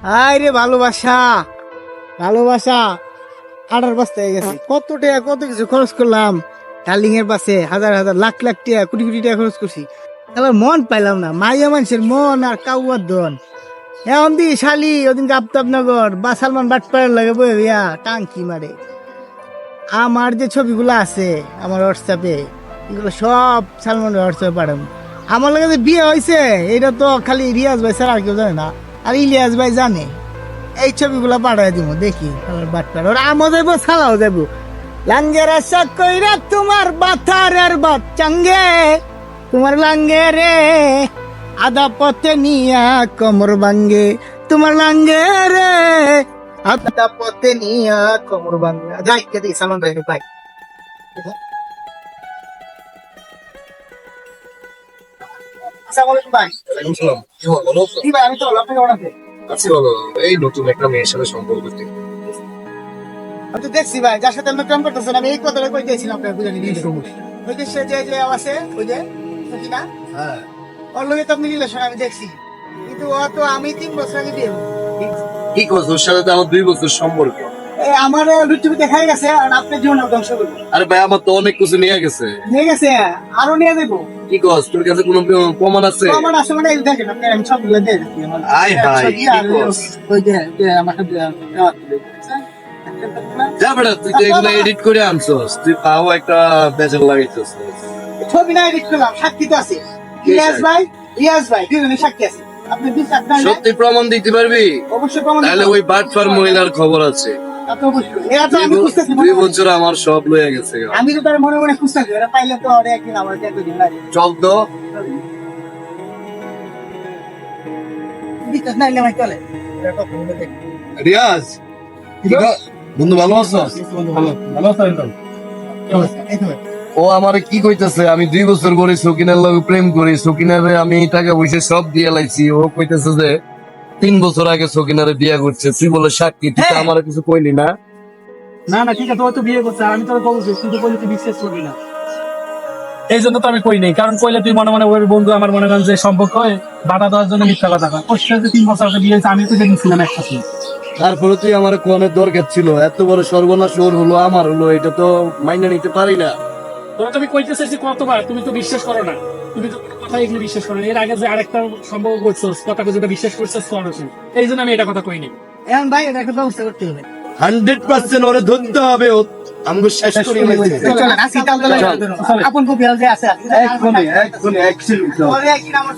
আরে ভালোবাসা ভালোবাসা আড়ার বস্তা হয়ে গেছে। কত টাকা কত কিছু খরচ করলাম, ডার্লিং এর পাশে হাজার হাজার লাখ লাখ টাকা কোটি কোটি টাকা খরচ করছি, এবার মন পাইলাম না। মাইয়া মানুষের মন আর কাউয়ার দন। এখন দি শালি ওদিন আফতাবনগর বা সালমান বাটপাড়ার লাগে বয়ে বিয়া টাঙ্কি মারে। আমার যে ছবিগুলো আছে আমার হোয়াটসঅ্যাপে, এগুলো সব সালমানের হোয়াটসঅ্যাপে পাঠাবো। আমার লাগে যে বিয়ে হয়েছে এটা তো খালি রিয়াজ ভাই ছাড়া আর কেউ জানে না, আর ইলিয়াস ভাই জানে। এই ছবিগুলো পাঠাই দিব, দেখি আমার বাটপাড়া ওরা আমও যাইব ছাড়াও যাইব। লাঙ্গের আশা কইরা তোমার বাথারের বাচ্চাঙ্গে, তোমার লাঙ্গে রে আদা পথে নিয়া কমর ভাঙ্গে, তোমার লাঙ্গে রে আদা পথে নিয়া কমর ভাঙ্গে। যাই কেদি সালমান ভাই ভাই আসসালামু আলাইকুম ভাই। জি ভাই, আমি তো আপনি কেমন আছেন? আছি বলো। এই নতুন একটা মেয়ের সাথে সম্পর্ক করতে আমি তো দেখছি ভাই যার সাথে আমরা কাম করতেছেন, আমি এই কথাটা কই দিয়েছিলাম আপনার বুঝানি ওই যে সে যে আছে ওই যে সত্যি না, হ্যাঁ ওর লগে তো আপনি রিলেশন আমি দেখছি, কিন্তু ও তো আমি 3 বছর আগে বিয়ে হই। কি করছো? ওর সাথে তো আমার 2 বছর সম্পর্ক। আমার লুচুপি দেখাই গেছে আর আপনার জীবন ধ্বংস করবো। আরে ভাই, আমার তো অনেক কিছু নিয়ে গেছে। নিয়ে গেছে, আরো নিয়ে দেবো। কি করছ? তোর কাছে কোনো প্রমাণ আছে? আমার আসলে মানে দেখেন আপনি, আমি সবগুলো দিয়ে দিচ্ছি। আয় হায়, কি করছ? ওই যে আমাকে যা বেটা, তুই তো এগুলো এডিট করে আনছস, তুই পাও একটা বেজার লাগাইছস। ছবি না এডিট করলাম, সাক্ষী তো আছে। রিয়াজ ভাই দুজনে সাক্ষী আছে। আপনি বিশ্বাস না হলে সত্যি প্রমাণ দিতে পারবি? অবশ্যই প্রমাণ তাহলে ওই বাটপার মহিলার খবর আছে। আপনি অবশ্যই এটা তো আমি খুঁজতেছি। 2 বছর আমার সব লয়ে গেছে। আমি তো তার মনে মনে খুঁজতেছি, এটা পাইলে তো আর একদিন আমার একদিন লাগে। চল তো। বিশ্বাস না হলে আমি চলে রিয়াজ, বন্ধু ভালো আছস? ভালো আছেন? ও আমারে কি কইতেছে, আমি 2 বছর করে সকিনার লগে প্রেম করি, সকিনারে আমি টাকা পয়সা সব দিয়ে লাইছি। ও কইতেছে যে 3 বছর আগে সকিনারে বিয়ে করছে। তুই বলে সাক্ষী, তুই তো আমার কিছু কইলি না। না না ঠিক আছে, ও তো বিয়ে করছে, আমি তো বলছি তুই তো বলি তুই বিশ্বাস করবি না, এই জন্য তো আমি কই নাই। কারণ কইলে তুই মনে মনে ওর বন্ধু আমার মনে করেন যে সম্পর্ক হয় বাধা দেওয়ার জন্য মিথ্যা কথা কয়। ওর সাথে 3 বছর আগে বিয়ে হয়েছে, আমি তো জেনেছিলাম একটা ছিল। তারপরে তুই আমার কোনের দরকার ছিল, এত বড় সর্বনাশ ওর হলো আমার হলো, এটা তো মাইনে নিতে পারি না। তোরা তুমি কইতে চাইছি কতবার, তুমি তো বিশ্বাস করো না। তুমি তো কোনো কথা এগুলো বিশ্বাস করো না। এর আগে যে আরেকটা সম্পর্ক করছো, কথা যেটা বিশ্বাস করছিস করছো, এই জন্য আমি এটা কথা কই নাই। এখন ভাই এটা একটা ব্যবস্থা করতে হবে। 100% ওরে ধরতে হবে, আমগো শেষ করে চলেন আসি তাহলে। আপন কপি আছে আছে এক্ষুনি ওরে একদিন আমার